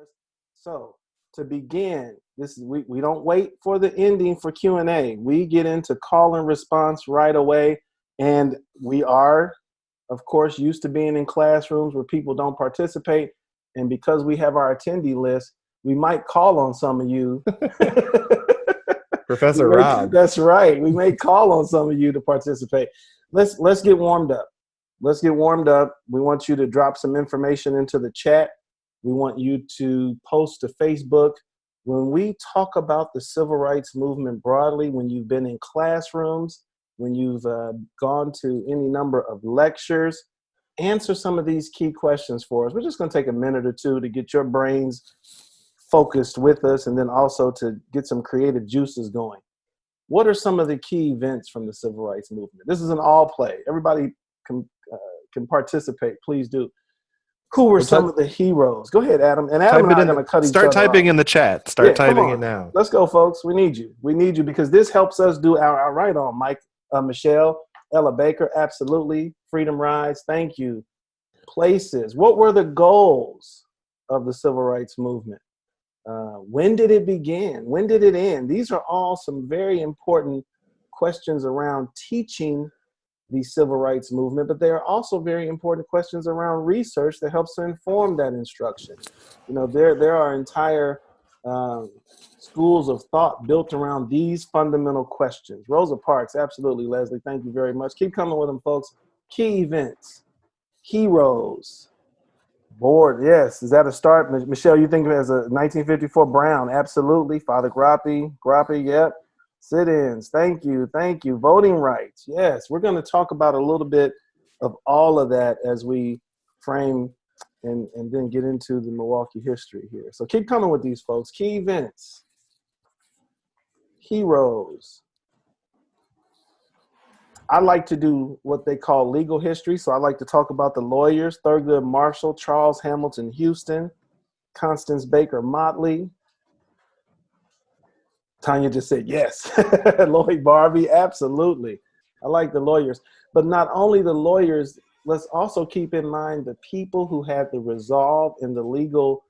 for us. So to begin, we don't wait for the ending for Q&A. We get into call and response right away. And we are, of course, used to being in classrooms where people don't participate. And because we have our attendee list, we might call on some of you. Professor Rob. That's right. We may call on some of you to participate. Let's get warmed up. Let's get warmed up. We want you to drop some information into the chat. We want you to post to Facebook. When we talk about the civil rights movement broadly, when you've been in classrooms, when you've gone to any number of lectures, answer some of these key questions for us. We're just going to take a minute or two to get your brains focused with us, and then also to get some creative juices going. What are some of the key events from the civil rights movement? This is an all play. Everybody can participate. Please do. Who were some of the heroes? Go ahead, Adam. And Adam and I are going to cut each other off. Start typing in the chat. Start typing it now. Let's go, folks. We need you. We need you because this helps us do our right on. Mike, Michelle, Ella Baker, absolutely. Freedom Rides, thank you. Places. What were the goals of the civil rights movement? When did it begin? When did it end? These are all some very important questions around teaching the civil rights movement, but they are also very important questions around research that helps to inform that instruction. You know, there are entire schools of thought built around these fundamental questions. Rosa Parks, absolutely, Leslie, thank you very much. Keep coming with them, folks. Key events, heroes, board, yes. Is that a start? Michelle, you think of it as a 1954 Brown? Absolutely. Father Grappe, yep. Sit-ins, thank you. Voting rights, yes. We're going to talk about a little bit of all of that as we frame and then get into the Milwaukee history here. So keep coming with these, folks. Key events, heroes. I like to do what they call legal history. So I like to talk about the lawyers: Thurgood Marshall, Charles Hamilton Houston, Constance Baker Motley. Tanya just said yes. Lloyd Barbie, absolutely. I like the lawyers. But not only the lawyers, let's also keep in mind the people who had the resolve and the legal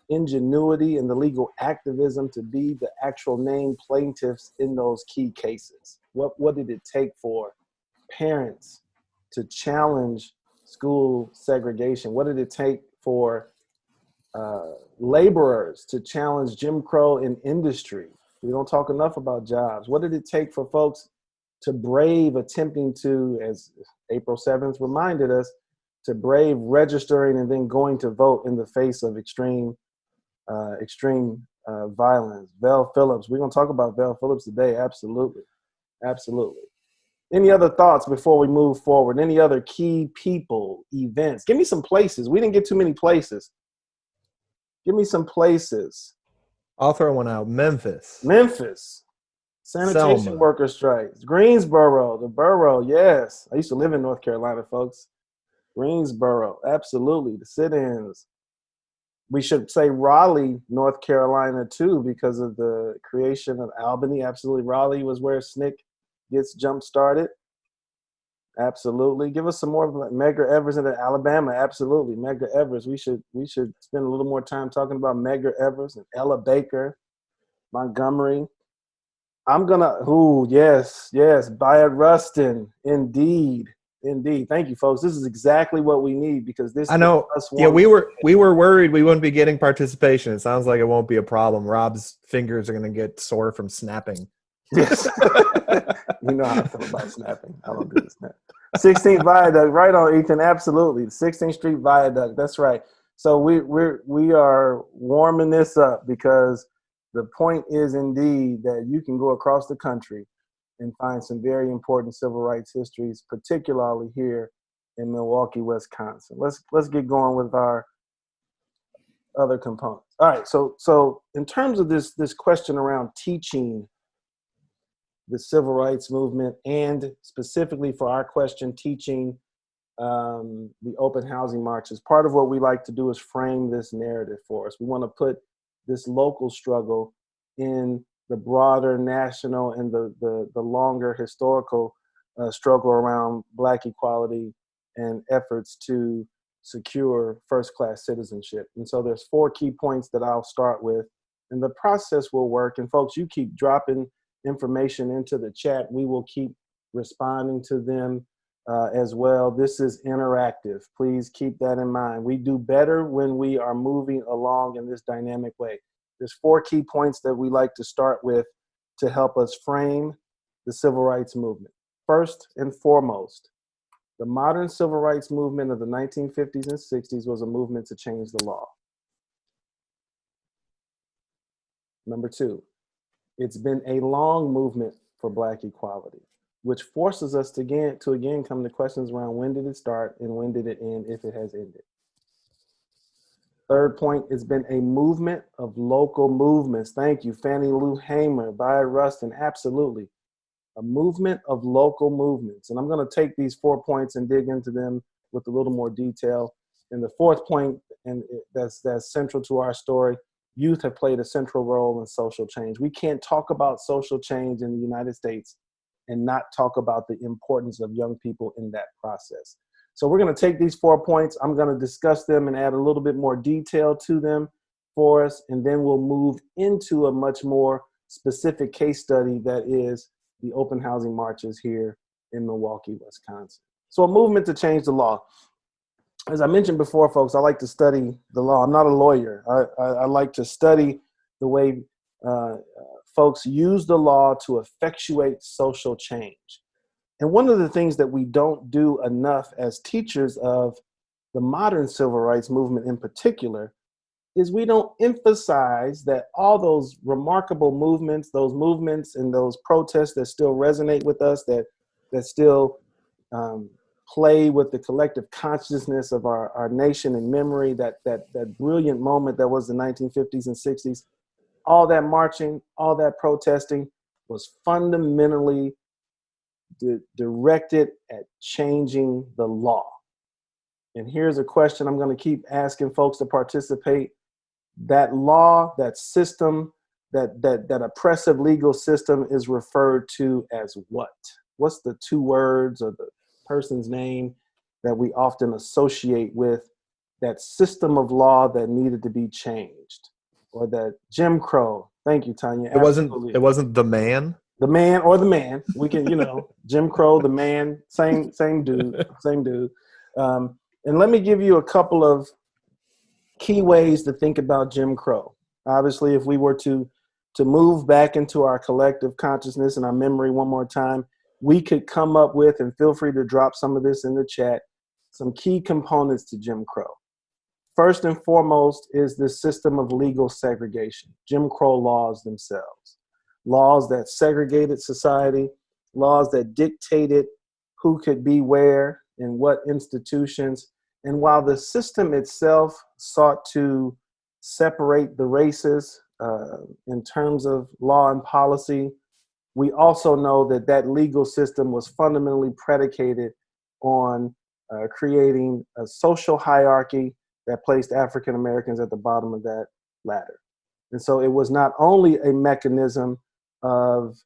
ingenuity and the legal activism to be the actual named plaintiffs in those key cases. What did it take for parents to challenge school segregation? What did it take for laborers to challenge Jim Crow in industry? We don't talk enough about jobs. What did it take for folks to brave attempting to, as April 7th reminded us, to brave registering and then going to vote in the face of extreme violence? Vel Phillips, we're going to talk about Vel Phillips today. Absolutely. Any other thoughts before we move forward? Any other key people, events? Give me some places. We didn't get too many places. Give me some places. I'll throw one out. Memphis. Sanitation Selma. worker strikes. Greensboro, the borough, yes. I used to live in North Carolina, folks. Greensboro, absolutely. The sit-ins. We should say Raleigh, North Carolina, too, because of the creation of Albany. Absolutely. Raleigh was where SNCC gets jump-started. Absolutely. Give us some more. Medgar Evers in Alabama. Absolutely. Medgar Evers. We should spend a little more time talking about Medgar Evers and Ella Baker, Montgomery. Yes. Bayard Rustin. Indeed. Thank you, folks. This is exactly what we need because this. I know. Yeah, we were worried we wouldn't be getting participation. It sounds like it won't be a problem. Rob's fingers are going to get sore from snapping. Yes. You know how I feel about snapping. I don't do the snap. 16th Viaduct, right on, Ethan. Absolutely. 16th Street Viaduct. That's right. So we are warming this up because the point is indeed that you can go across the country and find some very important civil rights histories, particularly here in Milwaukee, Wisconsin. Let's get going with our other components. All right. So in terms of this question around teaching the civil rights movement, and specifically for our question, teaching the open housing marches, part of what we like to do is frame this narrative for us. We want to put this local struggle in the broader national and the longer historical struggle around Black equality and efforts to secure first-class citizenship. And so there's 4 key points that I'll start with, and the process will work. And folks, you keep dropping information into the chat. We will keep responding to them as well. This is interactive. Please keep that in mind. We do better when we are moving along in this dynamic way. There's 4 key points that we like to start with to help us frame the civil rights movement. First and foremost, the modern civil rights movement of the 1950s and 60s was a movement to change the law. Number 2, it's been a long movement for Black equality, which forces us to again come to questions around when did it start and when did it end, if it has ended. Third point, it's been a movement of local movements. Thank you, Fannie Lou Hamer, Bayard Rustin, absolutely. A movement of local movements. And I'm gonna take these 4 points and dig into them with a little more detail. And the 4th point, and that's central to our story, youth have played a central role in social change. We can't talk about social change in the United States and not talk about the importance of young people in that process. So we're going to take these 4 points. I'm going to discuss them and add a little bit more detail to them for us, and then we'll move into a much more specific case study that is the open housing marches here in Milwaukee, Wisconsin. So a movement to change the law. As I mentioned before, folks, I like to study the law. I'm not a lawyer. I like to study the way folks use the law to effectuate social change. And one of the things that we don't do enough as teachers of the modern civil rights movement in particular is we don't emphasize that all those remarkable movements, those movements and those protests that still resonate with us, that still play with the collective consciousness of our nation and memory, that brilliant moment that was the 1950s and 60s, all that marching, all that protesting was fundamentally directed at changing the law. And here's a question I'm going to keep asking folks to participate. That law, that system, that oppressive legal system is referred to as what? What's the 2 words or the person's name that we often associate with that system of law that needed to be changed? Or that Jim Crow. Thank you, Tanya. It wasn't the man. The man or the man. We can, Jim Crow, the man, same dude, same dude. And let me give you a couple of key ways to think about Jim Crow. Obviously, if we were to move back into our collective consciousness and our memory one more time, we could come up with, and feel free to drop some of this in the chat, some key components to Jim Crow. First and foremost is the system of legal segregation, Jim Crow laws themselves. Laws that segregated society, laws that dictated who could be where in what institutions. And while the system itself sought to separate the races in terms of law and policy, we also know that legal system was fundamentally predicated on creating a social hierarchy that placed African Americans at the bottom of that ladder. And so it was not only a mechanism of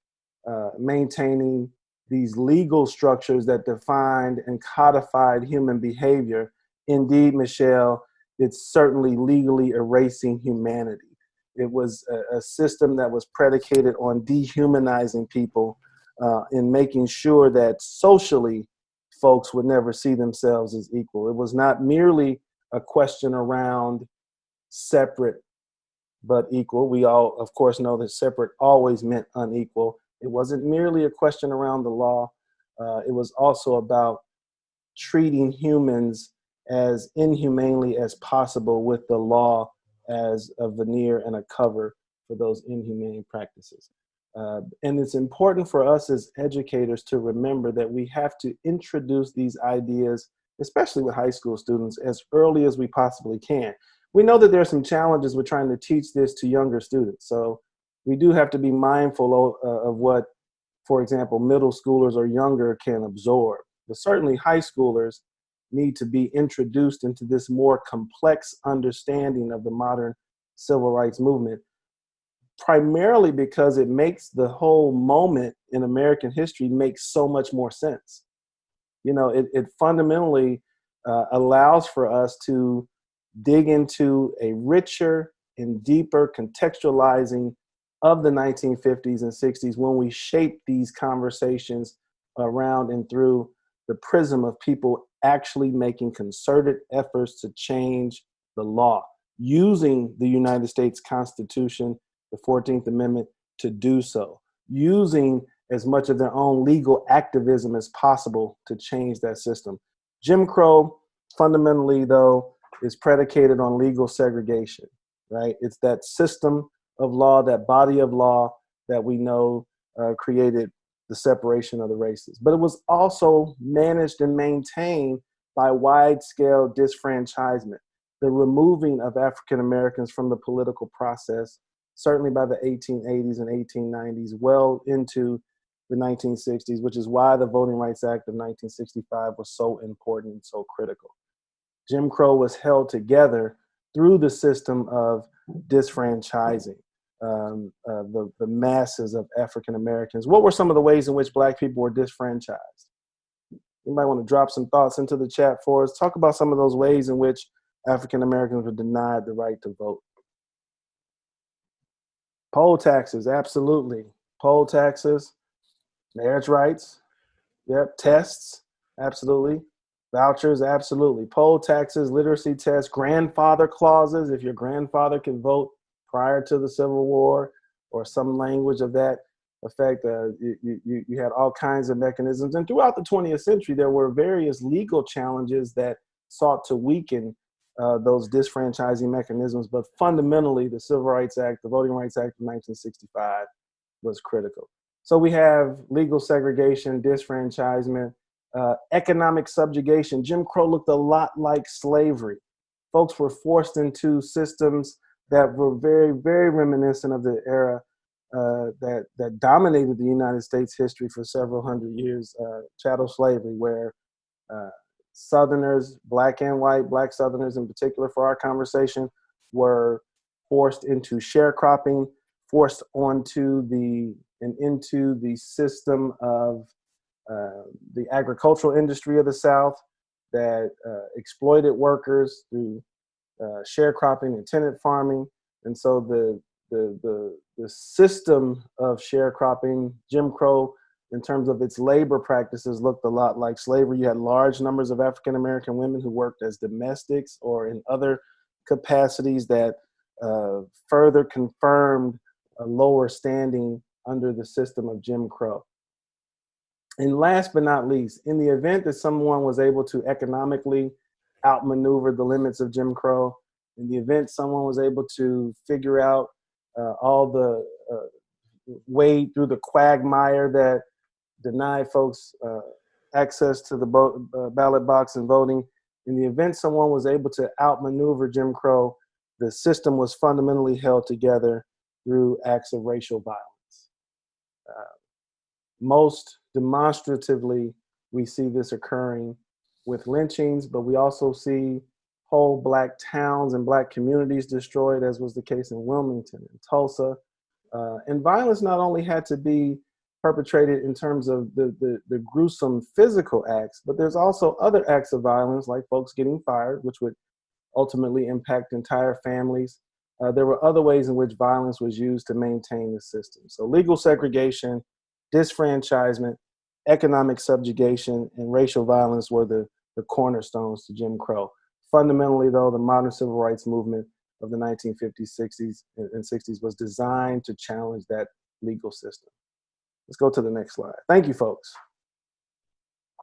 maintaining these legal structures that defined and codified human behavior. Indeed, Michelle, it's certainly legally erasing humanity. It was a system that was predicated on dehumanizing people and making sure that socially folks would never see themselves as equal. It was not merely a question around separate but equal. We all, of course, know that separate always meant unequal. It wasn't merely a question around the law. It was also about treating humans as inhumanely as possible, with the law as a veneer and a cover for those inhumane practices. And it's important for us as educators to remember that we have to introduce these ideas, especially with high school students, as early as we possibly can. We know that there are some challenges with trying to teach this to younger students. So we do have to be mindful of what, for example, middle schoolers or younger can absorb. But certainly high schoolers need to be introduced into this more complex understanding of the modern civil rights movement, primarily because it makes the whole moment in American history make so much more sense. You know, it fundamentally allows for us to dig into a richer and deeper contextualizing of the 1950s and 60s when we shape these conversations around and through the prism of people actually making concerted efforts to change the law, using the United States Constitution, the 14th Amendment, to do so, using as much of their own legal activism as possible to change that system. Jim Crow, fundamentally, though, is predicated on legal segregation, right? It's that system of law, that body of law that we know created the separation of the races. But it was also managed and maintained by wide-scale disfranchisement, the removing of African Americans from the political process, certainly by the 1880s and 1890s, well into the 1960s, which is why the Voting Rights Act of 1965 was so important and so critical. Jim Crow was held together through the system of disfranchising the masses of African Americans. What were some of the ways in which Black people were disfranchised? You might want to drop some thoughts into the chat for us. Talk about some of those ways in which African Americans were denied the right to vote. Poll taxes, absolutely. Poll taxes, marriage rights, yep, tests, absolutely. Vouchers, absolutely. Poll taxes, literacy tests, grandfather clauses, if your grandfather can vote prior to the Civil War or some language of that effect. You had all kinds of mechanisms. And throughout the 20th century, there were various legal challenges that sought to weaken those disfranchising mechanisms. But fundamentally, the Civil Rights Act, the Voting Rights Act of 1965 was critical. So we have legal segregation, disfranchisement, economic subjugation. Jim Crow looked a lot like slavery. Folks were forced into systems that were very, very reminiscent of the era that dominated the United States history for several hundred years, chattel slavery, where Southerners, Black and white, Black Southerners in particular for our conversation, were forced into sharecropping, forced onto into the system of the agricultural industry of the South that exploited workers through sharecropping and tenant farming. And so the system of sharecropping, Jim Crow, in terms of its labor practices, looked a lot like slavery. You had large numbers of African American women who worked as domestics or in other capacities that further confirmed a lower standing under the system of Jim Crow. And last but not least, in the event that someone was able to economically outmaneuver the limits of Jim Crow, in the event someone was able to figure out all the wade through the quagmire that denied folks access to the ballot box and voting, in the event someone was able to outmaneuver Jim Crow, the system was fundamentally held together through acts of racial violence. Most demonstratively, we see this occurring with lynchings, but we also see whole Black towns and Black communities destroyed, as was the case in Wilmington and Tulsa. And violence not only had to be perpetrated in terms of the gruesome physical acts, but there's also other acts of violence, like folks getting fired, which would ultimately impact entire families. There were other ways in which violence was used to maintain the system. So legal segregation, disfranchisement, economic subjugation, and racial violence were the cornerstones to Jim Crow. Fundamentally, though, the modern civil rights movement of the 1950s, 60s, and 60s was designed to challenge that legal system. Let's go to the next slide. Thank you, folks.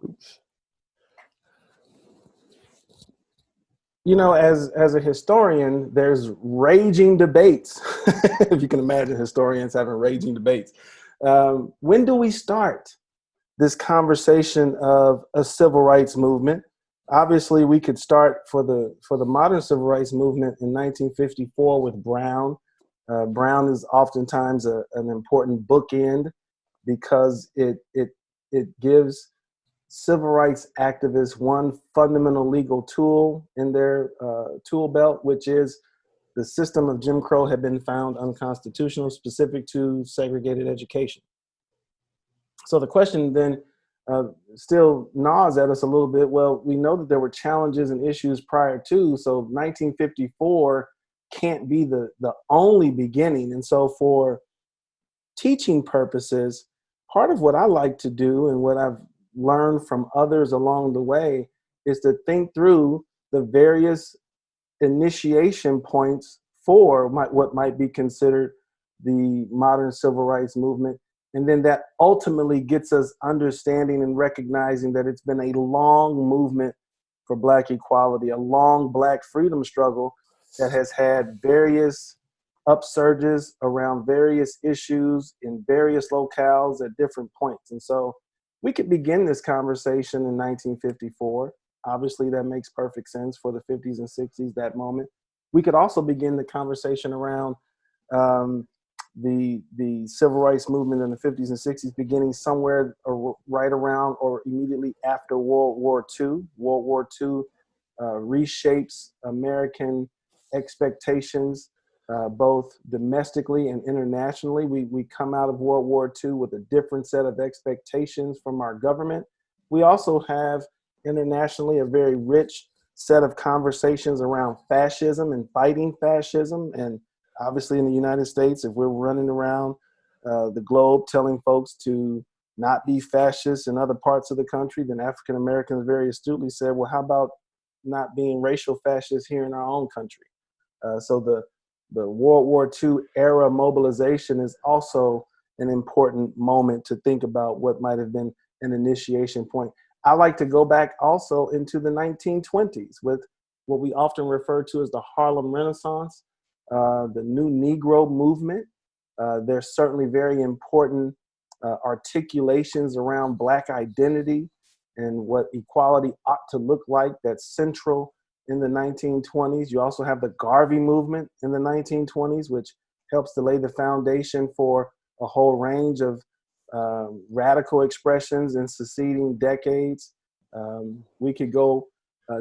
Oops. You know, as a historian, there's raging debates, if you can imagine historians having raging debates. When do we start this conversation of a civil rights movement? Obviously, we could start for the modern civil rights movement in 1954 with Brown. Brown is oftentimes an important bookend because it gives civil rights activists one fundamental legal tool in their tool belt, which is the system of Jim Crow had been found unconstitutional, specific to segregated education. So the question then still gnaws at us a little bit. Well, we know that there were challenges and issues prior to, so 1954 can't be the only beginning. And so for teaching purposes, part of what I like to do and what I've learned from others along the way is to think through the various initiation points for what might be considered the modern civil rights movement. And then that ultimately gets us understanding and recognizing that it's been a long movement for Black equality, a long Black freedom struggle that has had various upsurges around various issues in various locales at different points. And so we could begin this conversation in 1954. Obviously, that makes perfect sense for the 50s and 60s, that moment. We could also begin the conversation around the civil rights movement in the 50s and 60s, beginning somewhere right around or immediately after World War II. World War II reshapes American expectations, both domestically and internationally. We come out of World War II with a different set of expectations from our government. We also have internationally a very rich set of conversations around fascism and fighting fascism. And obviously in the United States, if we're running around the globe telling folks to not be fascists in other parts of the country, then African Americans very astutely said, well, how about not being racial fascists here in our own country? So the World War II era mobilization is also an important moment to think about what might have been an initiation point. I like to go back also into the 1920s with what we often refer to as the Harlem Renaissance, the New Negro movement. There's certainly very important articulations around Black identity and what equality ought to look like that's central in the 1920s. You also have the Garvey movement in the 1920s, which helps to lay the foundation for a whole range of radical expressions in succeeding decades. We could go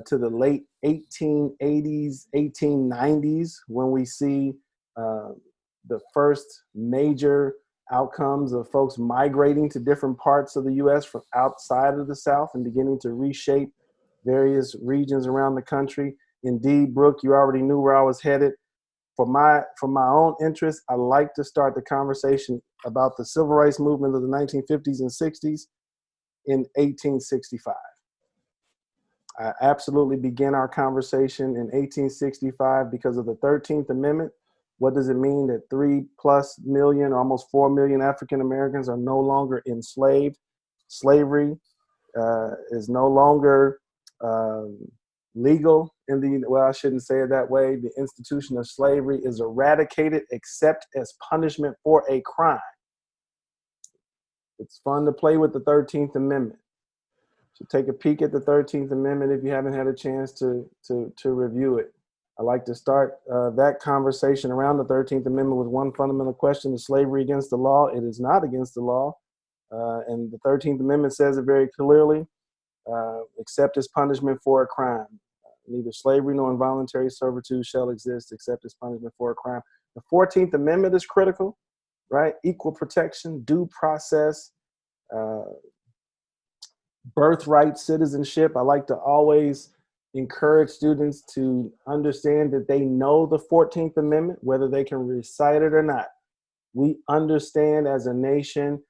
to the late 1880s, 1890s, when we see the first major outcomes of folks migrating to different parts of the US from outside of the South and beginning to reshape various regions around the country. Indeed, Brooke, you already knew where I was headed. For my own interest, I like to start the conversation about the civil rights movement of the 1950s and 60s in 1865. I absolutely begin our conversation in 1865 because of the 13th Amendment. What does it mean that 3+ million, almost 4 million African Americans are no longer enslaved? Slavery is no longer legal in the, well, I shouldn't say it that way. The institution of slavery is eradicated except as punishment for a crime. It's fun to play with the 13th Amendment. So take a peek at the 13th Amendment if you haven't had a chance to review it. I like to start that conversation around the 13th Amendment with one fundamental question: is slavery against the law? It is not against the law. And the 13th Amendment says it very clearly, except as punishment for a crime. Neither slavery nor involuntary servitude shall exist except as punishment for a crime. The 14th Amendment is critical, right? Equal protection, due process, birthright citizenship. I like to always encourage students to understand that they know the 14th Amendment, whether they can recite it or not. We understand as a nation,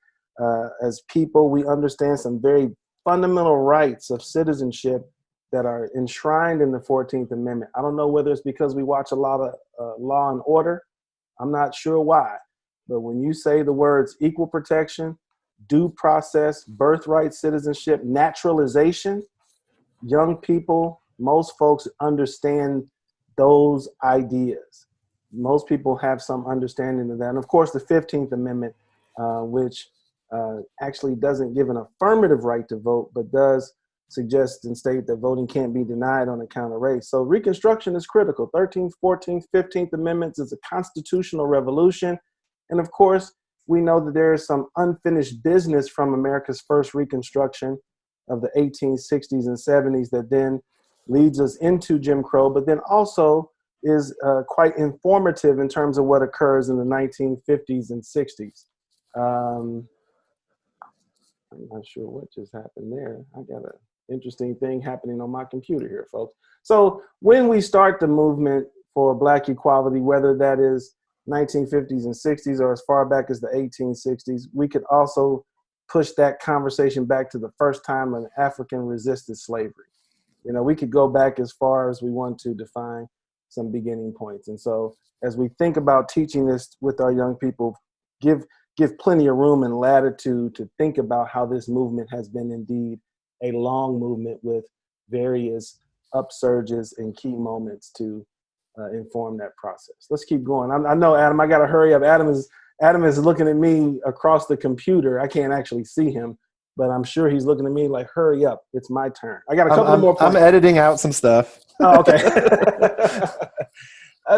as people, we understand some very fundamental rights of citizenship that are enshrined in the 14th Amendment. I don't know whether it's because we watch a lot of Law and Order. I'm not sure why. But when you say the words equal protection, due process, birthright citizenship, naturalization, young people, most folks understand those ideas. Most people have some understanding of that. And of course, the 15th Amendment, which actually doesn't give an affirmative right to vote, but does suggest and state that voting can't be denied on account of race. So Reconstruction is critical. 13th, 14th, 15th Amendments is a constitutional revolution. And of course, we know that there is some unfinished business from America's first Reconstruction of the 1860s and 70s that then leads us into Jim Crow, but then also is quite informative in terms of what occurs in the 1950s and 60s. I'm not sure what just happened there. I got an interesting thing happening on my computer here, folks. So when we start the movement for Black equality, whether that is 1950s and 60s or as far back as the 1860s, we could also push that conversation back to the first time an African resisted slavery. You know, we could go back as far as we want to define some beginning points. And so as we think about teaching this with our young people, give plenty of room and latitude to think about how this movement has been indeed a long movement with various upsurges and key moments to inform that process. Let's keep going. I know, Adam, I got to hurry up. Adam is looking at me across the computer. I can't actually see him, but I'm sure he's looking at me like, hurry up, it's my turn. I got a couple more points. I'm editing out some stuff. Oh, okay.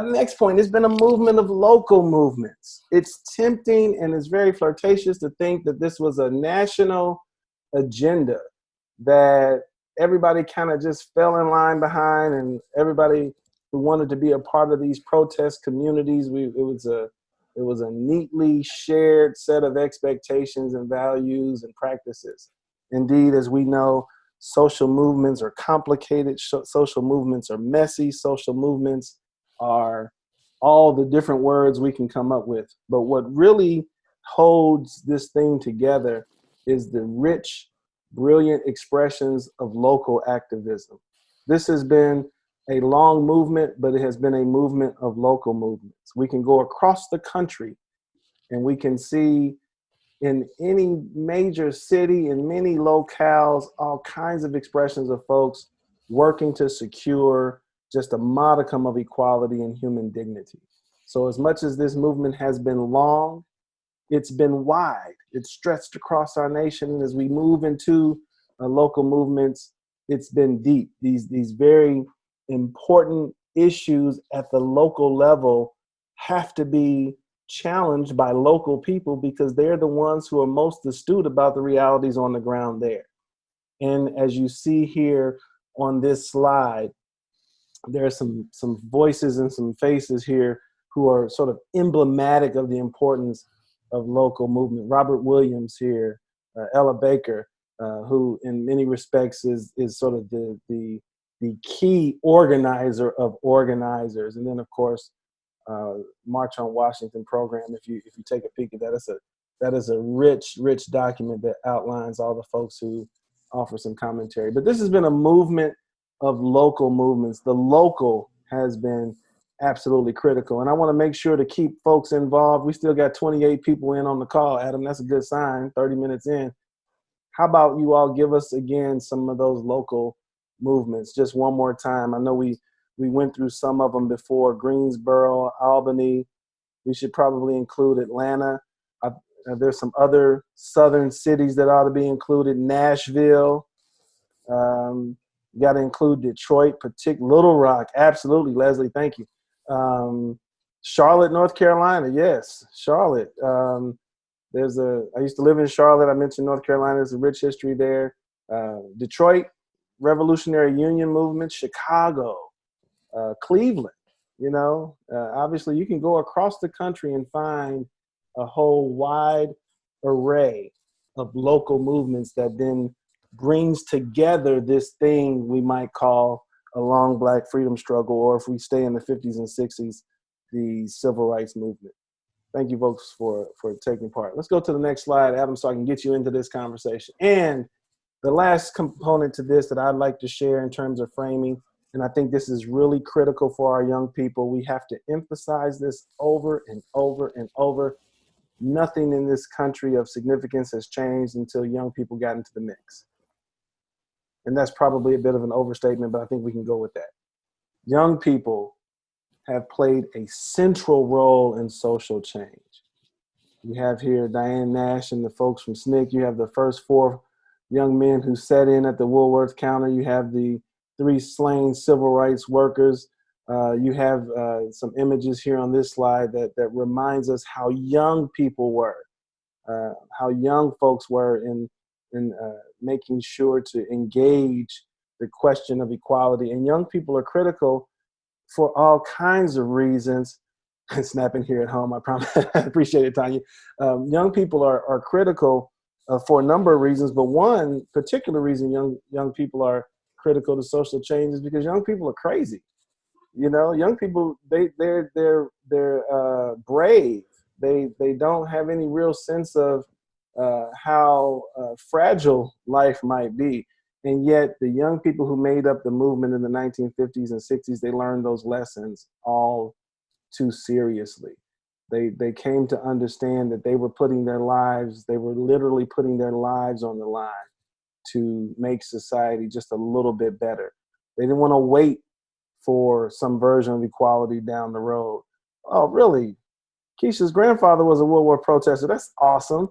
Next point, there's been a movement of local movements. It's tempting and it's very flirtatious to think that this was a national agenda that everybody kind of just fell in line behind, and everybody who wanted to be a part of these protest communities, it was a neatly shared set of expectations and values and practices. Indeed, as we know, social movements are complicated, social movements are messy, social movements are all the different words we can come up with. But what really holds this thing together is the rich, brilliant expressions of local activism. This has been a long movement, but it has been a movement of local movements. We can go across the country and we can see in any major city, in many locales, all kinds of expressions of folks working to secure just a modicum of equality and human dignity. So as much as this movement has been long, it's been wide. It's stretched across our nation. And as we move into local movements, it's been deep. These very important issues at the local level have to be challenged by local people because they're the ones who are most astute about the realities on the ground there. And as you see here on this slide, there are some voices and some faces here who are sort of emblematic of the importance of local movement. Robert Williams here, Ella Baker, who in many respects is sort of the key organizer of organizers. And then of course, March on Washington program. If you take a peek at that, that is a rich document that outlines all the folks who offer some commentary. But this has been a movement of local movements. The local has been absolutely critical. And I want to make sure to keep folks involved. We still got 28 people in on the call, Adam. That's a good sign, 30 minutes in. How about you all give us again some of those local movements just one more time? I know we went through some of them before: Greensboro, Albany. We should probably include Atlanta. There's some other southern cities that ought to be included. Nashville. You got to include Detroit, Little Rock. Absolutely, Leslie. Thank you. Charlotte, North Carolina. Yes, Charlotte. I used to live in Charlotte. I mentioned North Carolina. There's a rich history there. Detroit, Revolutionary Union movement. Chicago, Cleveland. You know, obviously you can go across the country and find a whole wide array of local movements that then brings together this thing we might call a long Black freedom struggle, or if we stay in the 50s and 60s, the civil rights movement. Thank you, folks, for taking part. Let's go to the next slide, Adam, so I can get you into this conversation. And the last component to this that I'd like to share in terms of framing, and I think this is really critical for our young people, we have to emphasize this over and over and over. Nothing in this country of significance has changed until young people got into the mix. And that's probably a bit of an overstatement, but I think we can go with that. Young people have played a central role in social change. You have here Diane Nash and the folks from SNCC. You have the first 4 young men who sat in at the Woolworth counter. You have the 3 slain civil rights workers. You have some images here on this slide that reminds us how young people were, how young folks were in making sure to engage the question of equality. And young people are critical for all kinds of reasons. Snapping here at home, I promise. I appreciate it, Tanya. Young people are critical for a number of reasons. But one particular reason young people are critical to social change is because young people are crazy. You know, young people, they're brave. They don't have any real sense of how fragile life might be. And yet the young people who made up the movement in the 1950s and 60s, they learned those lessons all too seriously. They came to understand that they were literally putting their lives on the line to make society just a little bit better. They didn't want to wait for some version of equality down the road. Oh, really? Keisha's grandfather was a World War protester. That's awesome.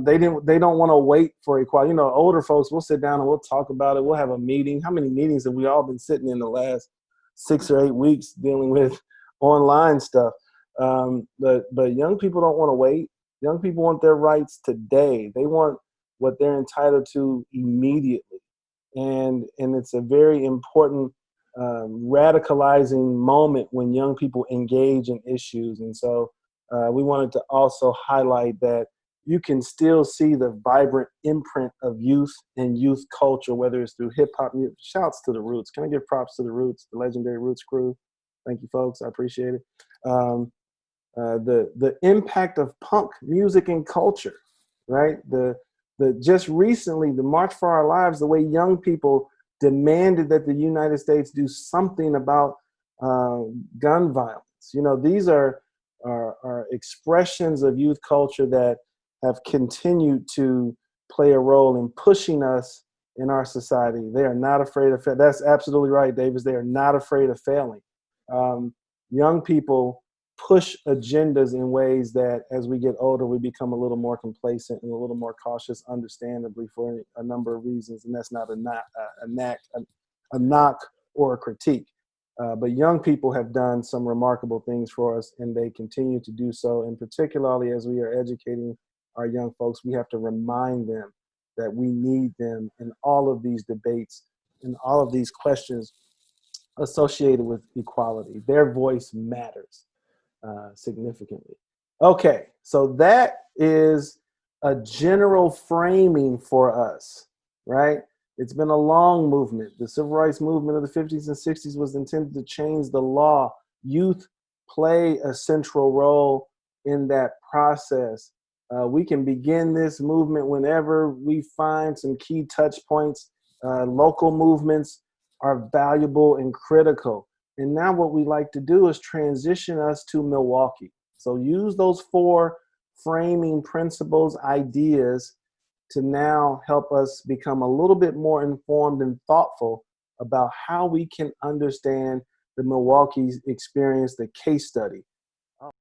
They don't want to wait for equality. You know, older folks, we'll sit down and we'll talk about it. We'll have a meeting. How many meetings have we all been sitting in the last 6 or 8 weeks dealing with online stuff? But young people don't want to wait. Young people want their rights today. They want what they're entitled to immediately. And it's a very important radicalizing moment when young people engage in issues. And so we wanted to also highlight that you can still see the vibrant imprint of youth and youth culture, whether it's through hip hop music. Shouts to the Roots. Can I give props to the Roots, the legendary Roots crew? Thank you, folks. I appreciate it. The impact of punk music and culture, right? The just recently, the March for Our Lives, the way young people demanded that the United States do something about gun violence. You know, these are expressions of youth culture that have continued to play a role in pushing us in our society. They are not afraid of that's absolutely right, Davis. They are not afraid of failing. Young people push agendas in ways that as we get older, we become a little more complacent and a little more cautious, understandably, for a number of reasons. And that's not a knock or a critique. But young people have done some remarkable things for us, and they continue to do so. And particularly as we are educating our young folks, we have to remind them that we need them in all of these debates and all of these questions associated with equality. Their voice matters significantly. Okay, so that is a general framing for us, right? It's been a long movement. The civil rights movement of the 50s and 60s was intended to change the law. Youth play a central role in that process. We can begin this movement whenever we find some key touch points. Local movements are valuable and critical. And now what we like to do is transition us to Milwaukee. So use those 4 framing principles, ideas, to now help us become a little bit more informed and thoughtful about how we can understand the Milwaukee experience, the case study.